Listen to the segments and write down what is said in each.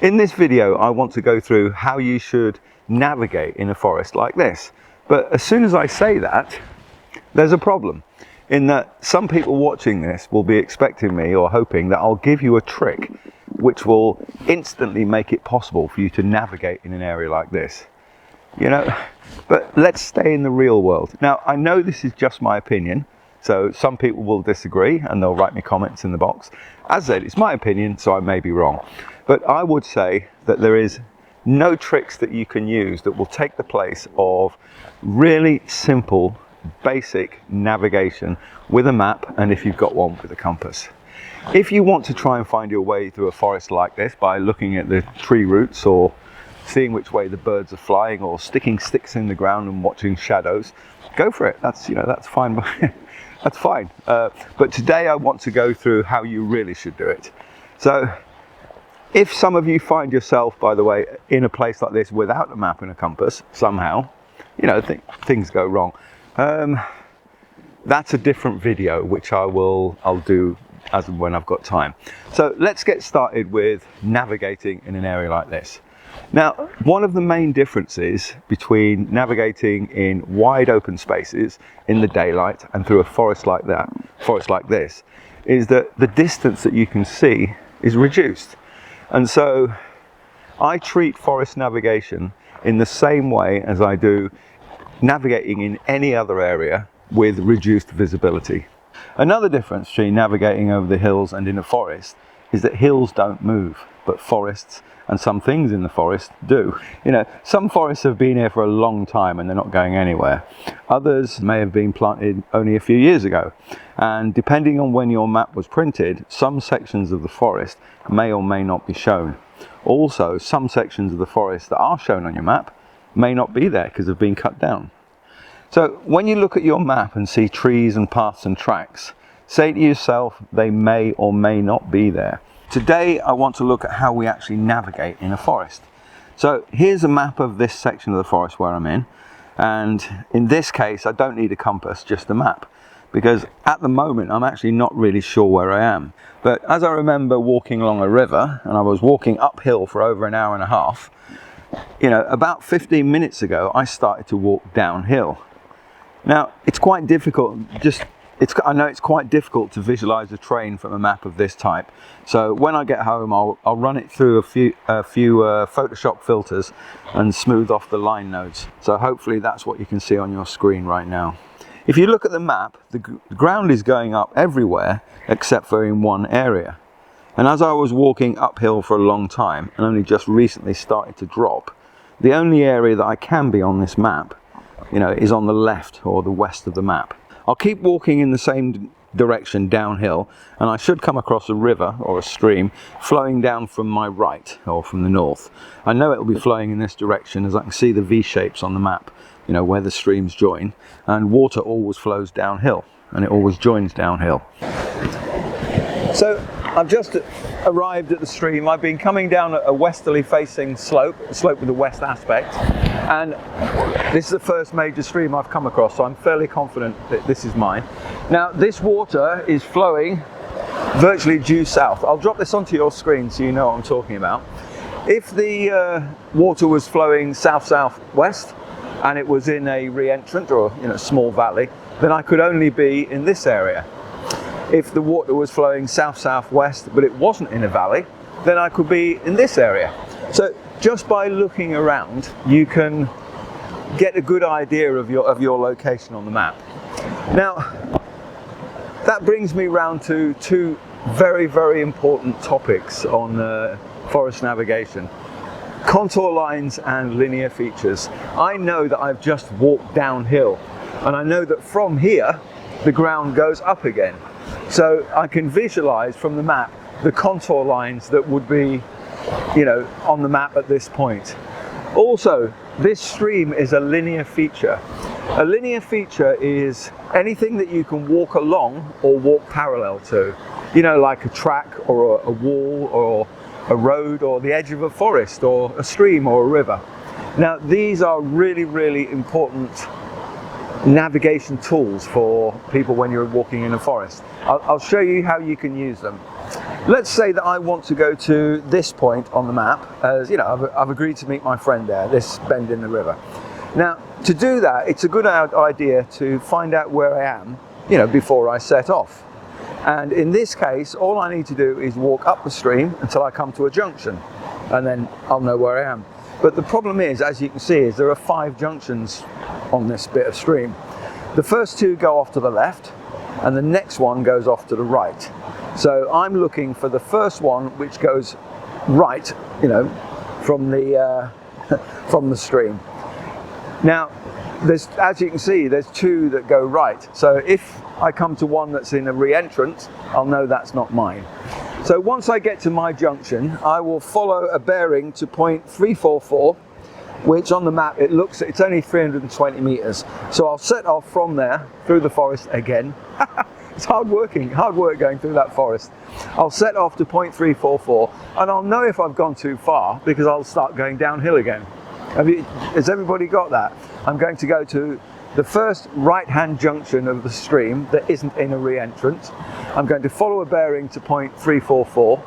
In this video, I want to go through how you should navigate in a forest like this. But as soon as I say that, there's a problem in that some people watching this will be expecting me or hoping that I'll give you a trick which will instantly make it possible for you to navigate in an area like this. You know, but let's stay in the real world. Now, I know this is just my opinion, so some people will disagree and they'll write me comments in the box. As I said, it's my opinion, so I may be wrong. But I would say that there is no tricks that you can use that will take the place of really simple, basic navigation with a map, and if you've got one, with a compass. If you want to try and find your way through a forest like this by looking at the tree roots or seeing which way the birds are flying or sticking sticks in the ground and watching shadows, go for it. That's fine. That's fine. But today I want to go through how you really should do it. So if some of you find yourself, by the way, in a place like this without a map and a compass somehow, you know, things go wrong. That's a different video which I'll do as and when I've got time. So let's get started with navigating in an area like this. Now, one of the main differences between navigating in wide open spaces in the daylight and through a forest like this, is that the distance that you can see is reduced. And so I treat forest navigation in the same way as I do navigating in any other area with reduced visibility. Another difference between navigating over the hills and in a forest is that hills don't move, but forests and some things in the forest do. You know, some forests have been here for a long time and they're not going anywhere. Others may have been planted only a few years ago. And depending on when your map was printed, some sections of the forest may or may not be shown. Also, some sections of the forest that are shown on your map may not be there because they've been cut down. So when you look at your map and see trees and paths and tracks, say to yourself, they may or may not be there. Today, I want to look at how we actually navigate in a forest. So here's a map of this section of the forest where I'm in. And in this case, I don't need a compass, just a map. Because at the moment, I'm actually not really sure where I am. But as I remember walking along a river, and I was walking uphill for over an hour and a half, you know, about 15 minutes ago, I started to walk downhill. Now, it's quite difficult, I know it's quite difficult to visualize a terrain from a map of this type. So when I get home, I'll run it through a few Photoshop filters and smooth off the line nodes. So hopefully that's what you can see on your screen right now. If you look at the map, the ground is going up everywhere except for in one area. And as I was walking uphill for a long time and only just recently started to drop, the only area that I can be on this map, you know, is on the left or the west of the map. I'll keep walking in the same direction downhill and I should come across a river or a stream flowing down from my right or from the north. I know it will be flowing in this direction as I can see the V shapes on the map, you know, where the streams join, and water always flows downhill and it always joins downhill. So I've just arrived at the stream. I've been coming down a westerly facing slope, a slope with a west aspect, and this is the first major stream I've come across, so I'm fairly confident that this is mine. Now, this water is flowing virtually due south. I'll drop this onto your screen so you know what I'm talking about. If the water was flowing south-southwest and it was in a re-entrant or, you know, small valley, then I could only be in this area. If the water was flowing south-southwest but it wasn't in a valley, then I could be in this area. So just by looking around, you can get a good idea of your location on the map. Now, that brings me round to two very, very important topics on forest navigation: contour lines and linear features. I know that I've just walked downhill, and I know that from here, the ground goes up again. So I can visualize from the map the contour lines that would be, you know, on the map at this point. Also, this stream is a linear feature. A linear feature is anything that you can walk along or walk parallel to. You know, like a track or a wall or a road or the edge of a forest or a stream or a river. Now, these are really, really important navigation tools for people when you're walking in a forest. I'll show you how you can use them. let's say that I want to go to this point on the map, as you know, I've agreed to meet my friend there, this bend in the river. Now, to do that, it's a good idea to find out where I am, you know, before I set off. And in this case, all I need to do is walk up the stream until I come to a junction, and then I'll know where I am. But the problem is, as you can see, is there are 5 junctions on this bit of stream. The first 2 go off to the left, and the next one goes off to the right. So I'm looking for the first one, which goes right, you know, from the from the stream. Now, as you can see, there's 2 that go right. So if I come to one that's in a re-entrant, I'll know that's not mine. So once I get to my junction, I will follow a bearing to point 344, which on the map it's only 320 meters. So I'll set off from there through the forest again. It's hard work going through that forest. I'll set off to point 344, and I'll know if I've gone too far because I'll start going downhill again. Has everybody got that? I'm going to go to the first right-hand junction of the stream that isn't in a re-entrant. I'm going to follow a bearing to point 344,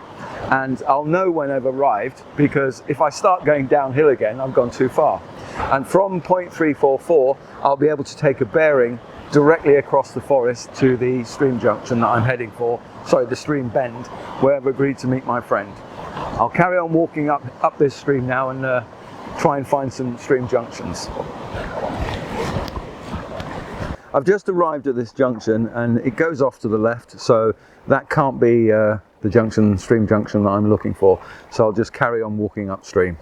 and I'll know when I've arrived, because if I start going downhill again, I've gone too far. And from point 344, I'll be able to take a bearing directly across the forest to the stream junction that I'm heading for, sorry, the stream bend, where I've agreed to meet my friend. I'll carry on walking up this stream now and try and find some stream junctions. I've just arrived at this junction and it goes off to the left, so that can't be the stream junction that I'm looking for. So I'll just carry on walking upstream.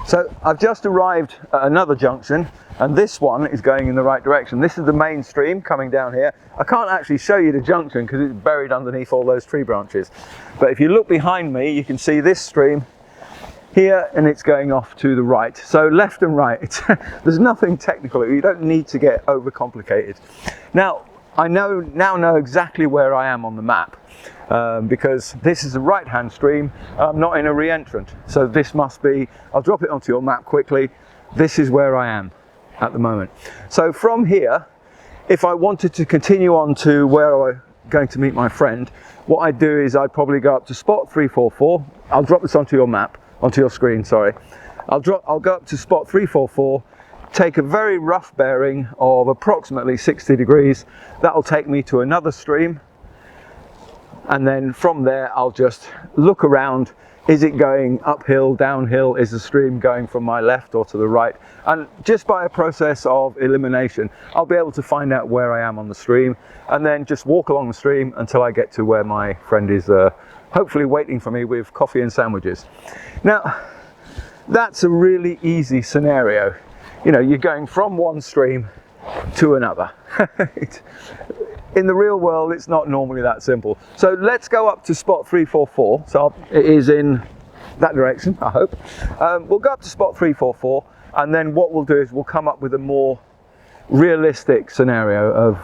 So I've just arrived at another junction, and this one is going in the right direction. This is the main stream coming down here. I can't actually show you the junction because it's buried underneath all those tree branches. But if you look behind me, you can see this stream here, and it's going off to the right. So left and right, there's nothing technical. You don't need to get overcomplicated. Now, I now know exactly where I am on the map, because this is a right-hand stream. I'm not in a re-entrant. So this must be, I'll drop it onto your map quickly. This is where I am at the moment. So from here, if I wanted to continue on to where I'm going to meet my friend, what I'd do is I'd probably go up to spot 344. I'll drop this onto your map. Onto your screen, sorry. I'll go up to spot 344, take a very rough bearing of approximately 60 degrees. That'll take me to another stream, and then from there I'll just look around. Is it going uphill, downhill? Is the stream going from my left or to the right? And just by a process of elimination, I'll be able to find out where I am on the stream, and then just walk along the stream until I get to where my friend is hopefully waiting for me with coffee and sandwiches. Now, that's a really easy scenario. You know, you're going from one stream to another. In the real world, it's not normally that simple. So let's go up to spot 344. So it is in that direction, I hope. We'll go up to spot 344, and then what we'll do is we'll come up with a more realistic scenario of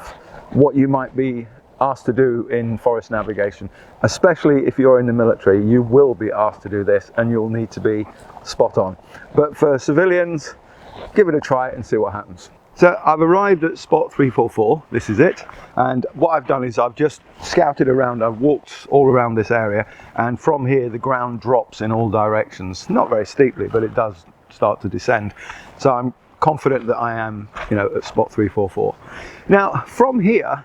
what you might be asked to do in forest navigation. Especially if you're in the military, you will be asked to do this and you'll need to be spot on. But for civilians, give it a try and see what happens. So I've arrived at spot 344, this is it, and what I've done is I've just scouted around, I've walked all around this area, and from here the ground drops in all directions, not very steeply, but it does start to descend. So I'm confident that I am, you know, at spot 344. Now from here,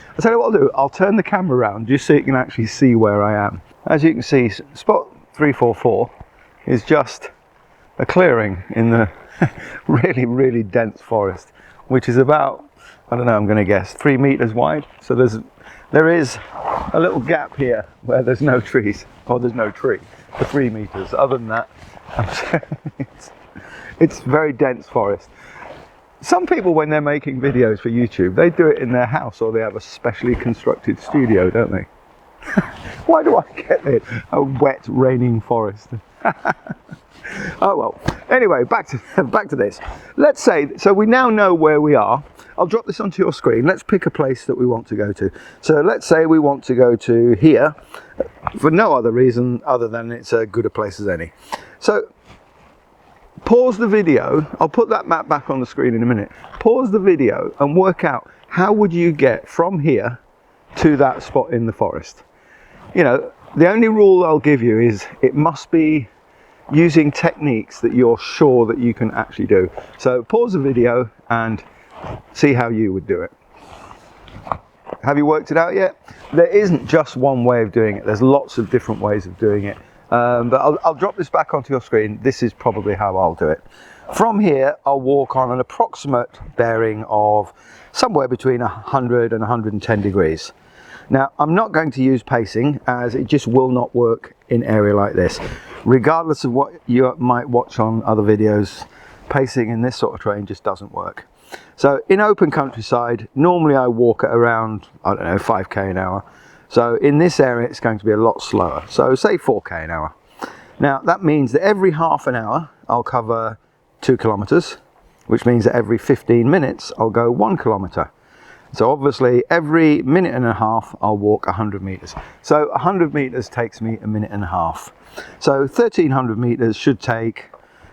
I'll tell you what I'll do, I'll turn the camera around just so you can actually see where I am. As you can see, spot 344 is just a clearing in the really, really dense forest, which is about, I don't know, I'm going to guess 3 meters wide. So there is a little gap here where there's no trees, or there's no tree for 3 meters. Other than that, it's very dense forest. Some people, when they're making videos for YouTube, they do it in their house, or they have a specially constructed studio, don't they? Why do I get it? A wet, raining forest. Oh well. Anyway, back to this. Let's say, so we now know where we are. I'll drop this onto your screen. Let's pick a place that we want to go to. So let's say we want to go to here, for no other reason other than it's as good a place as any. So pause the video. I'll put that map back on the screen in a minute. Pause the video and work out how would you get from here to that spot in the forest. You know, the only rule I'll give you is it must be using techniques that you're sure that you can actually do. So pause the video and see how you would do it. Have you worked it out yet? There isn't just one way of doing it. There's lots of different ways of doing it. But I'll drop this back onto your screen. This is probably how I'll do it. From here, I'll walk on an approximate bearing of somewhere between 100 and 110 degrees. Now, I'm not going to use pacing, as it just will not work in an area like this. Regardless of what you might watch on other videos, pacing in this sort of terrain just doesn't work. So in open countryside, normally I walk at around, I don't know, 5k an hour. So in this area, it's going to be a lot slower. So say 4k an hour. Now that means that every half an hour, I'll cover 2 kilometers, which means that every 15 minutes, I'll go 1 kilometer. So obviously every minute and a half, I'll walk 100 meters. So 100 meters takes me a minute and a half. So 1300 meters should take,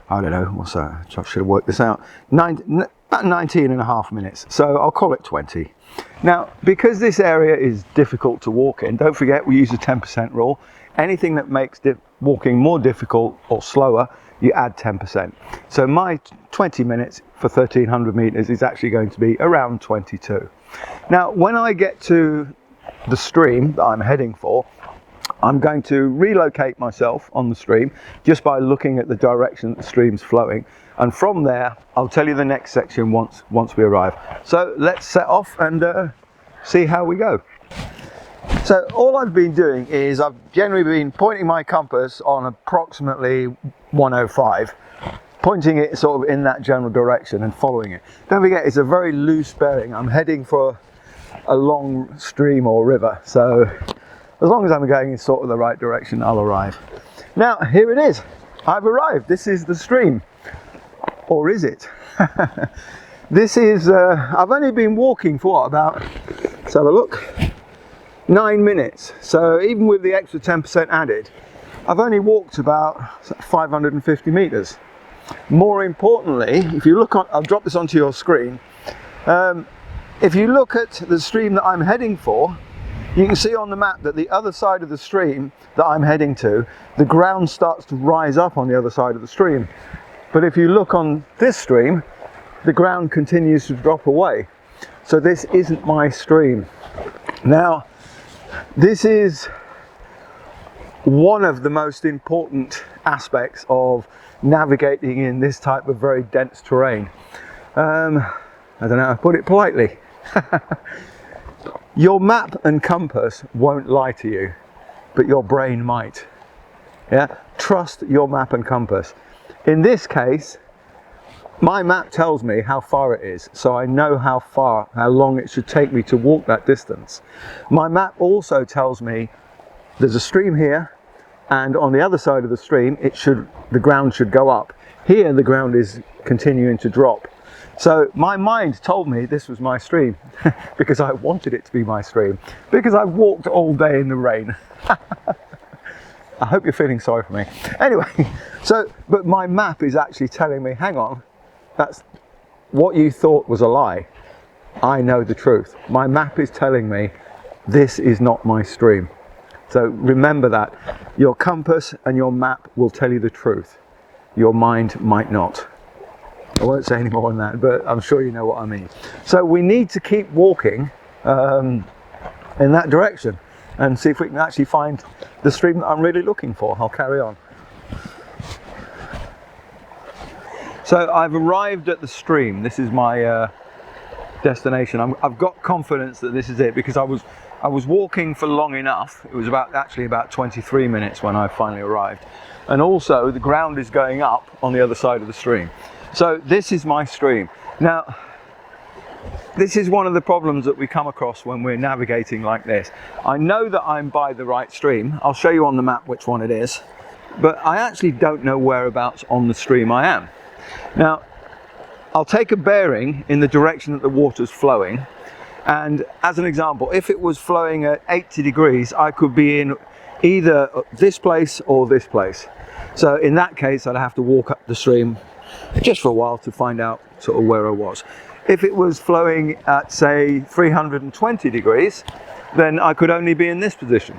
I don't know, what's that? I should have worked this out. About 19 and a half minutes. So I'll call it 20. Now, because this area is difficult to walk in, don't forget we use the 10% rule. Anything that makes walking more difficult or slower, you add 10%. So my 20 minutes for 1300 meters is actually going to be around 22. Now, when I get to the stream that I'm heading for, I'm going to relocate myself on the stream just by looking at the direction that the stream's flowing. And from there, I'll tell you the next section once we arrive. So let's set off and see how we go. So all I've been doing is I've generally been pointing my compass on approximately 105, pointing it sort of in that general direction and following it. Don't forget, it's a very loose bearing. I'm heading for a long stream or river. So as long as I'm going in sort of the right direction, I'll arrive. Now, here it is. I've arrived. This is the stream. Or is it? This is, I've only been walking for what, about, let's have a look, 9 minutes. So even with the extra 10% added, I've only walked about 550 meters. More importantly, if you look on, I'll drop this onto your screen. If you look at the stream that I'm heading for, you can see on the map that the other side of the stream that I'm heading to, the ground starts to rise up on the other side of the stream. But if you look on this stream, the ground continues to drop away. So this isn't my stream. Now, this is one of the most important aspects of navigating in this type of very dense terrain. I don't know how to put it politely. Your map and compass won't lie to you, but your brain might. Yeah? Trust your map and compass. In this case, my map tells me how far it is, so I know how long it should take me to walk that distance. My map also tells me there's a stream here, and on the other side of the stream, the ground should go up. Here, the ground is continuing to drop. So my mind told me this was my stream because I wanted it to be my stream, because I've walked all day in the rain. I hope you're feeling sorry for me. Anyway, but my map is actually telling me, hang on, that's what you thought was a lie. I know the truth. My map is telling me this is not my stream. So remember that. Your compass and your map will tell you the truth. Your mind might not. I won't say any more on that, but I'm sure you know what I mean. So we need to keep walking in that direction and see if we can actually find the stream that I'm really looking for. I'll carry on. So I've arrived at the stream. This is my destination. I've got confidence that this is it because I was walking for long enough. It was actually about 23 minutes when I finally arrived. And also the ground is going up on the other side of the stream. So this is my stream. Now, this is one of the problems that we come across when we're navigating like this. I know that I'm by the right stream. I'll show you on the map which one it is, but I actually don't know whereabouts on the stream I am. Now, I'll take a bearing in the direction that the water's flowing, and as an example, if it was flowing at 80 degrees, I could be in either this place or this place. So in that case, I'd have to walk up the stream just for a while to find out sort of where I was. If it was flowing at, say, 320 degrees, then I could only be in this position.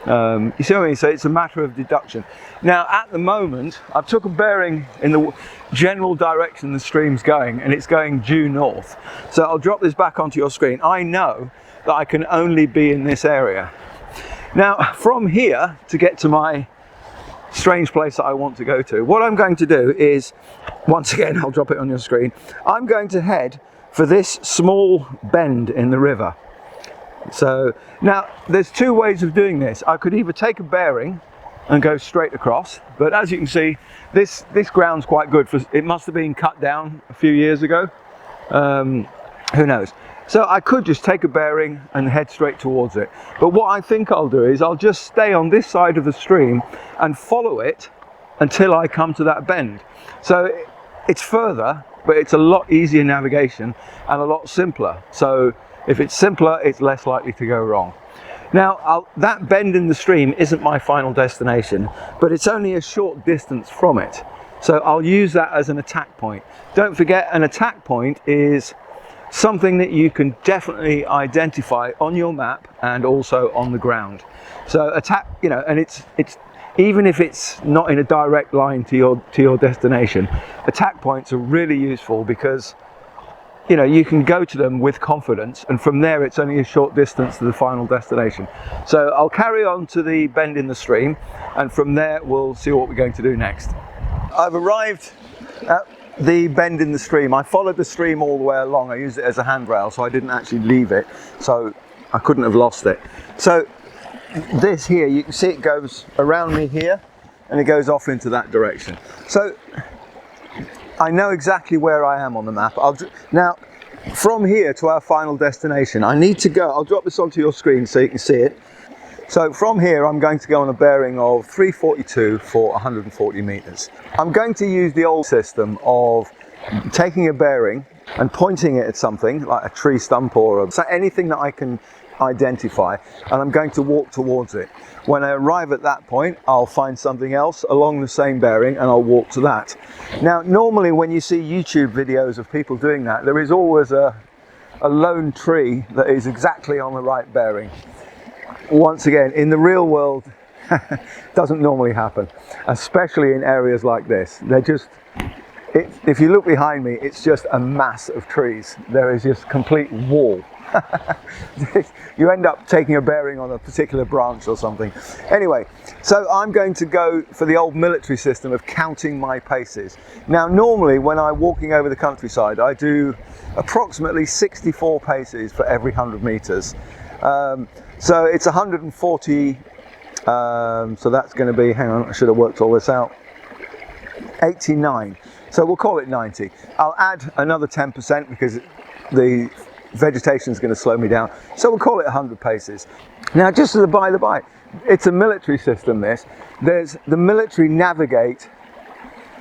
You see what I mean? So it's a matter of deduction. Now, at the moment, I've took a bearing in the general direction the stream's going, and it's going due north. So I'll drop this back onto your screen. I know that I can only be in this area. Now, from here, to get to my strange place that I want to go to, what I'm going to do is, once again, I'll drop it on your screen, I'm going to head for this small bend in the river. So now there's two ways of doing this. I could either take a bearing and go straight across, but as you can see, this ground's quite good. It must have been cut down a few years ago. Who knows? So I could just take a bearing and head straight towards it. But what I think I'll do is I'll just stay on this side of the stream and follow it until I come to that bend. So it's further, but it's a lot easier navigation and a lot simpler. So if it's simpler, it's less likely to go wrong. Now, that bend in the stream isn't my final destination, but it's only a short distance from it. So I'll use that as an attack point. Don't forget, an attack point is something that you can definitely identify on your map and also on the ground. So attack, you know, and it's even if it's not in a direct line to your destination, attack points are really useful because, you know, you can go to them with confidence, and from there it's only a short distance to the final destination. So I'll carry on to the bend in the stream, and from there we'll see what we're going to do next. I've arrived at the bend in the stream. I followed the stream all the way along. I used it as a handrail, so I didn't actually leave it, so I couldn't have lost it. So this here, you can see it goes around me here and it goes off into that direction. So I know exactly where I am on the map. Now, from here to our final destination, I need to go, I'll drop this onto your screen so you can see it. So from here, I'm going to go on a bearing of 342 for 140 meters. I'm going to use the old system of taking a bearing and pointing it at something like a tree stump or anything that I can identify, and I'm going to walk towards it. When I arrive at that point, I'll find something else along the same bearing and I'll walk to that. Now, normally when you see YouTube videos of people doing that, there is always a lone tree that is exactly on the right bearing. Once again, in the real world, doesn't normally happen, especially in areas like this. They're just, if you look behind me, it's just a mass of trees. There is just complete wall. You end up taking a bearing on a particular branch or something. Anyway, so I'm going to go for the old military system of counting my paces. Now, normally when I'm walking over the countryside, I do approximately 64 paces for every 100 meters. So it's 140, so that's going to be, hang on, I should have worked all this out, 89. So we'll call it 90. I'll add another 10% because the vegetation is going to slow me down. So we'll call it 100 paces. Now, just as a by the by, it's a military system, this. The military navigate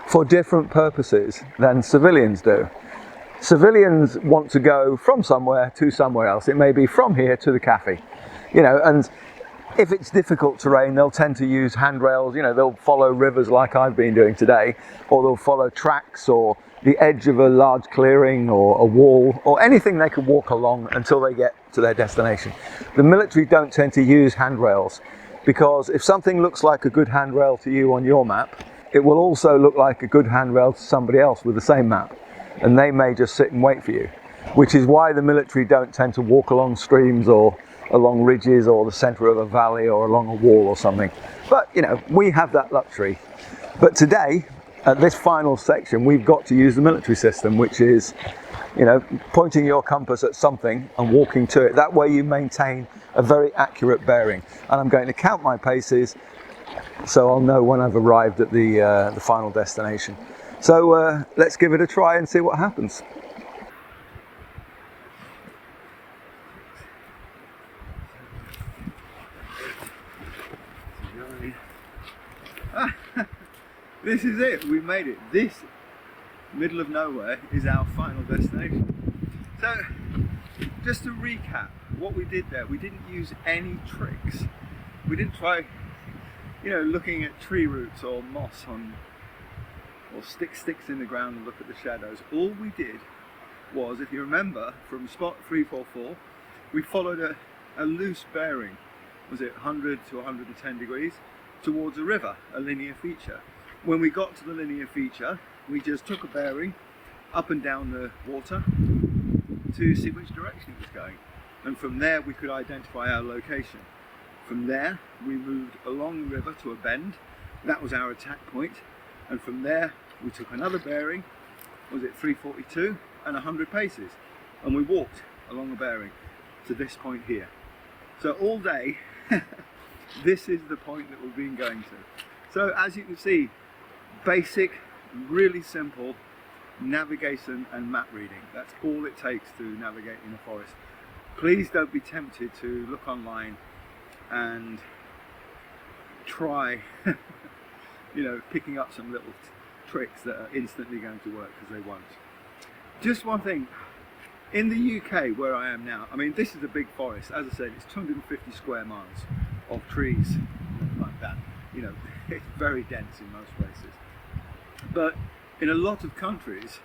for different purposes than civilians do. Civilians want to go from somewhere to somewhere else. It may be from here to the cafe, you know, and if it's difficult terrain, they'll tend to use handrails. You know, they'll follow rivers like I've been doing today, or they'll follow tracks or the edge of a large clearing or a wall or anything they can walk along until they get to their destination. The military don't tend to use handrails because if something looks like a good handrail to you on your map, it will also look like a good handrail to somebody else with the same map, and they may just sit and wait for you, which is why the military don't tend to walk along streams or along ridges or the center of a valley or along a wall or something. But, you know, we have that luxury. But today, at this final section, we've got to use the military system, which is, you know, pointing your compass at something and walking to it. That way you maintain a very accurate bearing. And I'm going to count my paces so I'll know when I've arrived at the final destination. So let's give it a try and see what happens. This is it, we made it. This middle of nowhere is our final destination. So, just to recap what we did there, we didn't use any tricks. We didn't try, you know, looking at tree roots or moss on, or sticks in the ground and look at the shadows. All we did was, if you remember, from spot 344, we followed a loose bearing was it 100 to 110 degrees towards a river, a linear feature. When we got to the linear feature, we just took a bearing up and down the water to see which direction it was going. And from there we could identify our location. From there we moved along the river to a bend. That was our attack point. And from there we took another bearing, was it 342 and 100 paces. And we walked along the bearing to this point here. So all day, this is the point that we've been going to. So as you can see, basic, really simple navigation and map reading. That's all it takes to navigate in a forest. Please don't be tempted to look online and try picking up some little tricks that are instantly going to work, because they won't. Just one thing, in the UK where I am now, I mean, this is a big forest. As I said, it's 250 square miles of trees like that. It's very dense in most places. But in a lot of countries,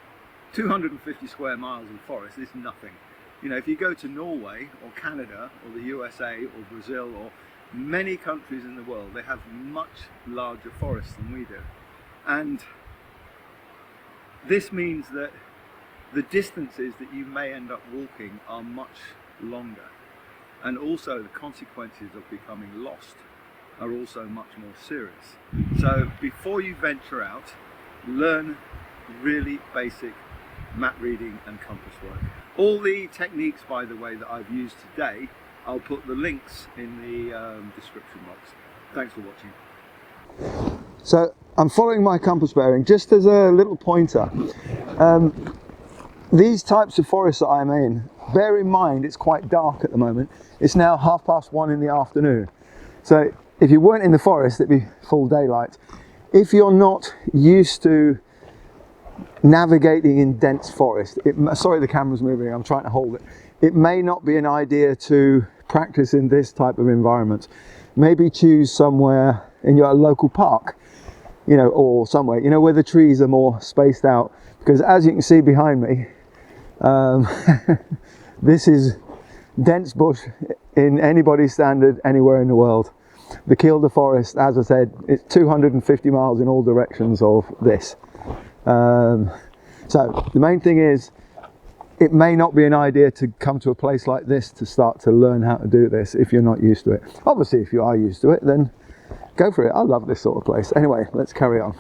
250 square miles of forest is nothing. If you go to Norway or Canada or the USA or Brazil or many countries in the world, they have much larger forests than we do. And this means that the distances that you may end up walking are much longer. And also the consequences of becoming lost are also much more serious. So before you venture out, learn really basic map reading and compass work. All the techniques, by the way, that I've used today, I'll put the links in the description box. Thanks for watching. So I'm following my compass bearing just as a little pointer. These types of forests that I'm in, bear in mind it's quite dark at the moment. It's now 1:30 in the afternoon. So if you weren't in the forest, it'd be full daylight. If you're not used to navigating in dense forest, sorry the camera's moving, I'm trying to hold it. It may not be an idea to practice in this type of environment. Maybe choose somewhere in your local park, or somewhere, where the trees are more spaced out. Because as you can see behind me, this is dense bush in anybody's standard anywhere in the world. The Kielder Forest, as I said, it's 250 miles in all directions of this. So the main thing is, it may not be an idea to come to a place like this to start to learn how to do this if you're not used to it. Obviously, if you are used to it, then go for it. I love this sort of place. Anyway, let's carry on.